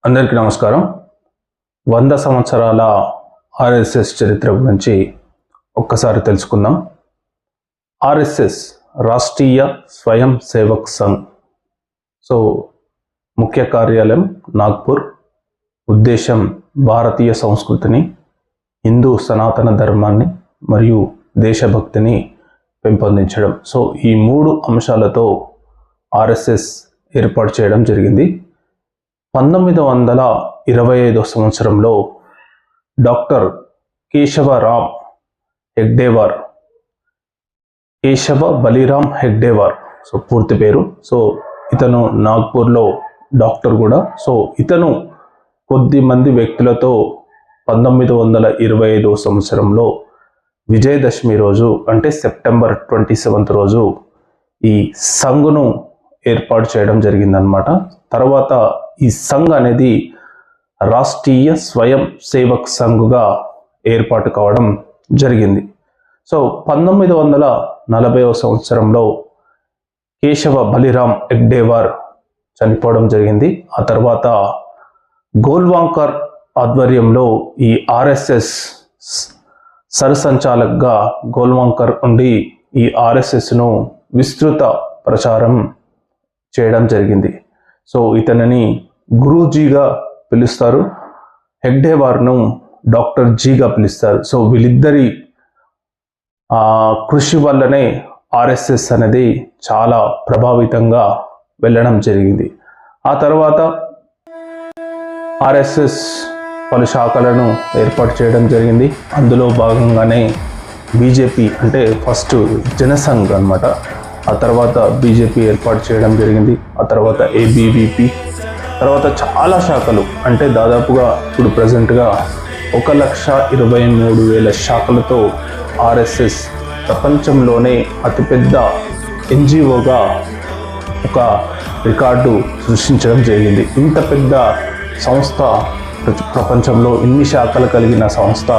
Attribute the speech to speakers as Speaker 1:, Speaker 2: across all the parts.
Speaker 1: అందరికీ నమస్కారం. 100 సంవత్సరాల ఆర్ఎస్ఎస్ చరిత్ర గురించి ఒక్కసారి తెలుసుకుందాం. ఆర్ఎస్ఎస్ రాష్ట్రీయ స్వయం సేవక్ సంఘ్. ముఖ్య కార్యాలయం నాగ్పూర్. ఉద్దేశం భారతీయ సంస్కృతిని, హిందూ సనాతన ధర్మాన్ని మరియు దేశభక్తిని పెంపొందించడం. ఈ 3 అంశాలతో ఆర్ఎస్ఎస్ ఏర్పాటు చేయడం జరిగింది. 1925 సంవత్సరంలో డాక్టర్ కేశవ బలిరామ్ హెగ్డేవార్ పూర్తి పేరు. ఇతను నాగ్పూర్లో డాక్టర్ కూడా. ఇతను కొద్ది మంది వ్యక్తులతో 1925 సంవత్సరంలో విజయదశమి రోజు అంటే సెప్టెంబర్ 27 రోజు ఈ సంఘ్ను ఏర్పాటు చేయడం జరిగిందనమాట. తర్వాత ఈ సంఘ్ అనేది రాష్ట్రీయ స్వయం సేవక్ సంఘ్గా ఏర్పాటు కావడం జరిగింది. 1940 సంవత్సరంలో కేశవ బలిరామ్ హెగ్డేవార్ చనిపోవడం జరిగింది. ఆ తర్వాత గోల్వాంకర్ ఆధ్వర్యంలో ఈ ఆర్ఎస్ఎస్ సరసంచాలకుగా గోల్వాంకర్ ఉండి ఈ ఆర్ఎస్ఎస్ను విస్తృత ప్రచారం చేయడం జరిగింది. ఇతనిని గురూజీగా పిలుస్తారు, హెగ్డేవార్ను డాక్టర్ జీగా పిలుస్తారు. వీళ్ళిద్దరి కృషి వల్లనే ఆర్ఎస్ఎస్ అనేది చాలా ప్రభావితంగా వెళ్ళడం జరిగింది. ఆ తర్వాత ఆర్ఎస్ఎస్ పలు శాఖలను ఏర్పాటు చేయడం జరిగింది. అందులో భాగంగానే బీజేపీ అంటే ఫస్ట్ జనసంఘ్ అన్నమాట. ఆ తర్వాత బీజేపీ ఏర్పాటు చేయడం జరిగింది. ఆ తర్వాత ఏబీవీపీ, తర్వాత చాలా శాఖలు అంటే దాదాపుగా ఇప్పుడు ప్రజెంట్గా 1,23,000 శాఖలతో ఆర్ఎస్ఎస్ ప్రపంచంలోనే అతిపెద్ద ఎన్జిఓగా ఒక రికార్డు సృష్టించడం జరిగింది. ఇంత పెద్ద సంస్థ ప్రపంచంలో, ఇన్ని శాఖలు కలిగిన సంస్థ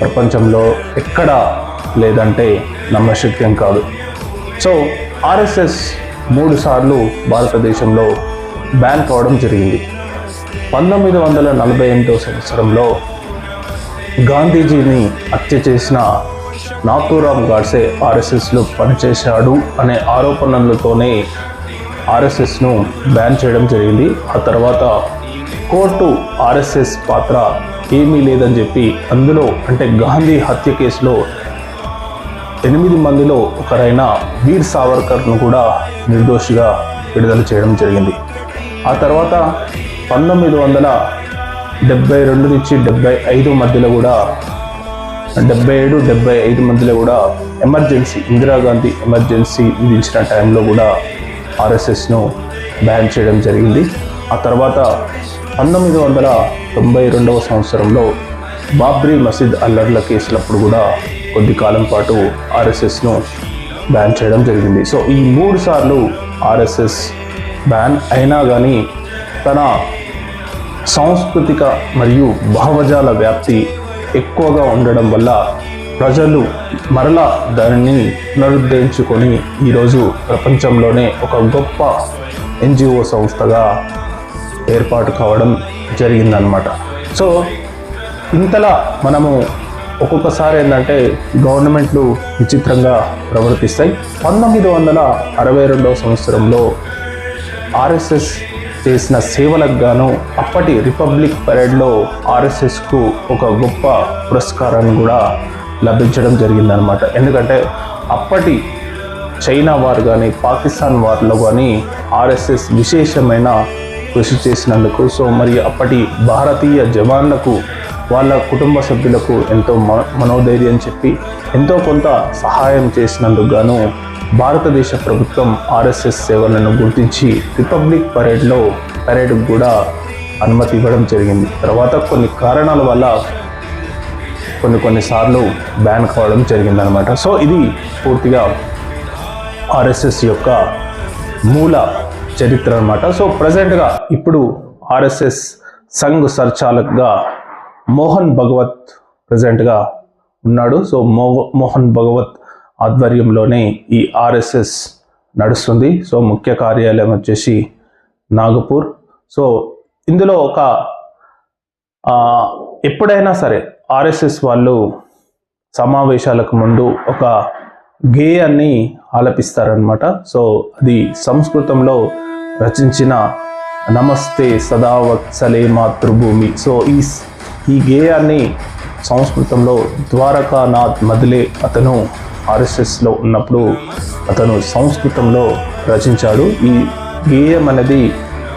Speaker 1: ప్రపంచంలో ఎక్కడా లేదంటే నమ్మశక్యం కాదు. ఆర్ఎస్ఎస్ 3 సార్లు భారతదేశంలో బ్యాన్ కావడం జరిగింది. 1948 సంవత్సరంలో గాంధీజీని హత్య చేసిన నాథూరామ్ గాడ్సే ఆర్ఎస్ఎస్లో పనిచేశాడు అనే ఆరోపణలతోనే ఆర్ఎస్ఎస్ను బ్యాన్ చేయడం జరిగింది. ఆ తర్వాత కోర్టు ఆర్ఎస్ఎస్ పాత్ర ఏమీ లేదని చెప్పి అందులో అంటే గాంధీ హత్య కేసులో 8 మందిలో ఒకరైన వీర్ సావర్కర్ను కూడా నిర్దోషిగా విడుదల చేయడం జరిగింది. ఆ తర్వాత 1972 నుంచి 75 మధ్యలో కూడా 77-75 మధ్యలో కూడా ఎమర్జెన్సీ, ఇందిరాగాంధీ ఎమర్జెన్సీ విధించిన టైంలో కూడా ఆర్ఎస్ఎస్ను బ్యాన్ చేయడం జరిగింది. ఆ తర్వాత 1992 సంవత్సరంలో బాబ్రీ మసీద్ అల్లర్ల కేసులప్పుడు కూడా కొద్ది కాలం పాటు ఆర్ఎస్ఎస్ను బ్యాన్ చేయడం జరిగింది. ఈ 3 సార్లు ఆర్ఎస్ఎస్ బ్యాన్ అయినా కానీ తన సాంస్కృతిక మరియు భావజాల వ్యాప్తి ఎక్కువగా ఉండడం వల్ల ప్రజలు మరలా దానిని పునరుద్ధరించుకొని ఈరోజు ప్రపంచంలోనే ఒక గొప్ప ఎన్జిఓ సంస్థగా ఏర్పాటు కావడం జరిగిందనమాట. ఇంతలా మనము ఒక్కొక్కసారి ఏంటంటే గవర్నమెంట్లు విచిత్రంగా ప్రవర్తిస్తాయి. 1962 సంవత్సరంలో ఆర్ఎస్ఎస్ చేసిన సేవలకు గాను అప్పటి రిపబ్లిక్ పరేడ్లో ఆర్ఎస్ఎస్కు ఒక గొప్ప పురస్కారాన్ని కూడా లభించడం జరిగిందనమాట. ఎందుకంటే అప్పటి చైనా వార్ కానీ పాకిస్తాన్ వార్లో కానీ ఆర్ఎస్ఎస్ విశేషమైన కృషి చేసినందుకు మరి అప్పటి భారతీయ జవాన్లకు వాళ్ళ కుటుంబ సభ్యులకు ఎంతో మనోధైర్యం చెప్పి ఎంతో కొంత సహాయం చేసినందుకు గాను భారతదేశ ప్రభుత్వం ఆర్ఎస్ఎస్ సేవలను గుర్తించి రిపబ్లిక్ పరేడ్కు కూడా అనుమతి ఇవ్వడం జరిగింది. తర్వాత కొన్ని కారణాల వల్ల కొన్నిసార్లు బ్యాన్ కావడం జరిగిందనమాట. ఇది పూర్తిగా ఆర్ఎస్ఎస్ యొక్క మూల చరిత్ర అనమాట. ప్రజెంట్గా ఇప్పుడు ఆర్ఎస్ఎస్ సంఘ్ సంచాలకుగా మోహన్ భగవత్ ప్రజెంట్గా ఉన్నాడు. మోహన్ భగవత్ ఆధ్వర్యంలోనే ఈ ఆర్ఎస్ఎస్ నడుస్తుంది. ముఖ్య కార్యాలయం వచ్చేసి నాగపూర్. ఇందులో ఒక ఎప్పుడైనా సరే ఆర్ఎస్ఎస్ వాళ్ళు సమావేశాలకు ముందు ఒక గేయాన్ని ఆలపిస్తారనమాట. సో అది సంస్కృతంలో రచించిన నమస్తే సదావత్సలే మాతృభూమి. సో ఈ గేయాన్ని సంస్కృతంలో ద్వారకానాథ్ మదిలే అతను ఆర్ఎస్ఎస్లో ఉన్నప్పుడు అతను సంస్కృతంలో రచించాడు. ఈ గేయం అనేది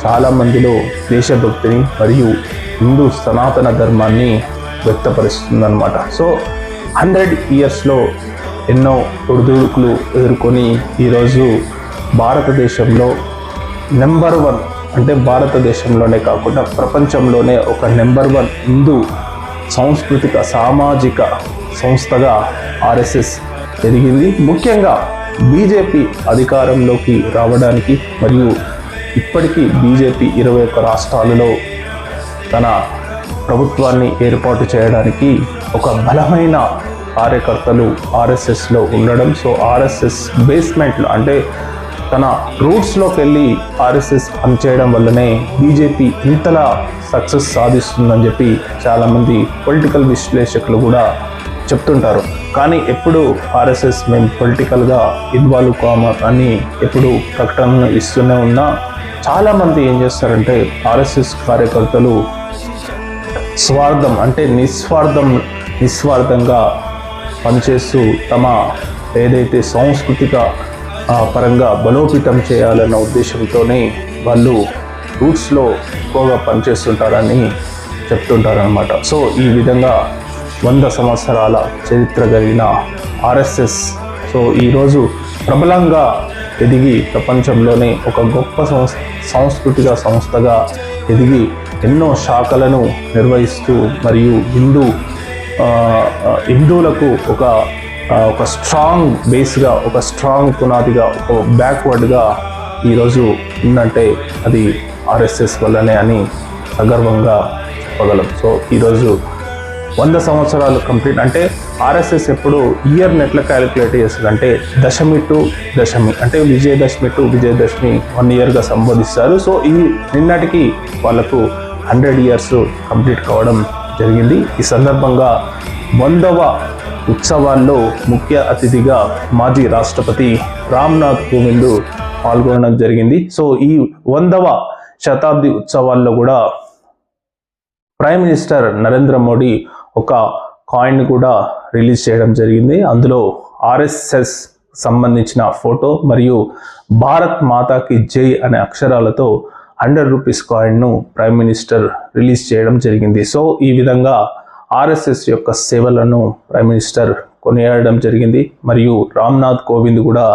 Speaker 1: చాలామందిలో దేశభక్తిని మరియు హిందూ సనాతన ధర్మాన్ని వ్యక్తపరుస్తుందన్నమాట. సో 100 ఇయర్స్లో ఎన్నో ఒడిదుడుకులు ఎదుర్కొని ఈరోజు భారతదేశంలో నెంబర్ 1 అంటే భారతదేశంలోనే కాకుండా ప్రపంచంలోనే ఒక నెంబర్ 1 హిందూ సాంస్కృతిక సామాజిక సంస్థగా ఆర్ఎస్ఎస్ ఎదిగింది. ముఖ్యంగా బీజేపీ అధికారంలోకి రావడానికి మరియు ఇప్పటికీ బీజేపీ 21 రాష్ట్రాలలో తన ప్రభుత్వాన్ని ఏర్పాటు చేయడానికి ఒక బలమైన కార్యకర్తలు ఆర్ఎస్ఎస్లో ఉండడం. సో ఆర్ఎస్ఎస్ బేస్మెంట్లో అంటే తన రూట్స్లోకి వెళ్ళి ఆర్ఎస్ఎస్ పనిచేయడం వల్లనే బీజేపీ ఇంతలా సక్సెస్ సాధిస్తుందని చెప్పి చాలామంది పొలిటికల్ విశ్లేషకులు కూడా చెప్తుంటారు. కానీ ఎప్పుడు ఆర్ఎస్ఎస్ మేము పొలిటికల్గా ఇన్వాల్వ్ కాము అని ఎప్పుడు ప్రకటనలు ఇస్తూనే ఉన్నా చాలామంది ఏం చేస్తారంటే ఆర్ఎస్ఎస్ కార్యకర్తలు స్వార్థం అంటే నిస్వార్థంగా పనిచేస్తూ తమ ఏదైతే సాంస్కృతిక పరంగా బలోపేతం చేయాలన్న ఉద్దేశంతోనే వాళ్ళు రూట్స్లో ఎక్కువగా పనిచేస్తుంటారని చెప్తుంటారనమాట. సో ఈ విధంగా 100 సంవత్సరాల చరిత్ర కలిగిన ఆర్ఎస్ఎస్ సో ఈరోజు ప్రబలంగా ఎదిగి ప్రపంచంలోనే ఒక గొప్ప సాంస్కృతిక సంస్థగా ఎదిగి ఎన్నో శాఖలను నిర్వహిస్తూ మరియు హిందువులకు ఒక స్ట్రాంగ్ బేస్గా ఒక స్ట్రాంగ్ పునాదిగా ఒక బ్యాక్వర్డ్గా ఈరోజు ఉందంటే అది ఆర్ఎస్ఎస్ వల్లనే అని సగర్వంగా చెప్పగలం. సో ఈరోజు 100 సంవత్సరాలు కంప్లీట్ అంటే ఆర్ఎస్ఎస్ ఎప్పుడు ఇయర్ని ఎట్లా క్యాలిక్యులేట్ చేస్తుందంటే దశమి టు దశమి అంటే విజయదశమి టు విజయదశమి 1 ఇయర్గా సంబోధిస్తారు. సో ఈ నిన్నటికి వాళ్ళకు 100 ఇయర్స్ కంప్లీట్ కావడం జరిగింది. ఈ సందర్భంగా 100వ ఉత్సవాల్లో ముఖ్య అతిథిగా మాజీ రాష్ట్రపతి రామ్నాథ్ కోవింద్ పాల్గొనడం జరిగింది. సో ఈ 100వ శతాబ్ది ఉత్సవాల్లో కూడా ప్రైమ్ మినిస్టర్ నరేంద్ర మోడీ ఒక కాయిన్ కూడా రిలీజ్ చేయడం జరిగింది. అందులో ఆర్ఎస్ఎస్ సంబంధించిన ఫోటో మరియు భారత్ మాతాకి జై అనే అక్షరాలతో 100 రూపీస్ కాయిన్ను ప్రైమ్ మినిస్టర్ రిలీజ్ చేయడం జరిగింది. సో ఈ విధంగా ఆర్ఎస్ఎస్ యొక్క సేవలను ప్రైమ్ మినిస్టర్ కొనియాడడం జరిగింది. మరియు రామ్నాథ్ కోవింద్ కూడా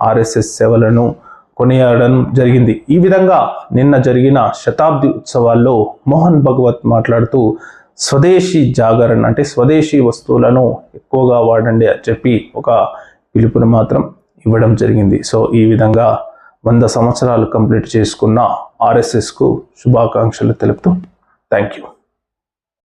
Speaker 1: ఆర్ఎస్ఎస్ సేవలను కొనియాడడం జరిగింది. ఈ విధంగా నిన్న జరిగిన శతాబ్ది ఉత్సవాల్లో మోహన్ భగవత్ మాట్లాడుతూ స్వదేశీ జాగరణ అంటే స్వదేశీ వస్తువులను ఎక్కువగా వాడండి అని చెప్పి ఒక పిలుపును మాత్రం ఇవ్వడం జరిగింది. సో ఈ విధంగా 100 సంవత్సరాలు కంప్లీట్ చేసుకున్న ఆర్ఎస్ఎస్కు శుభాకాంక్షలు తెలుపుతూ థ్యాంక్ యూ.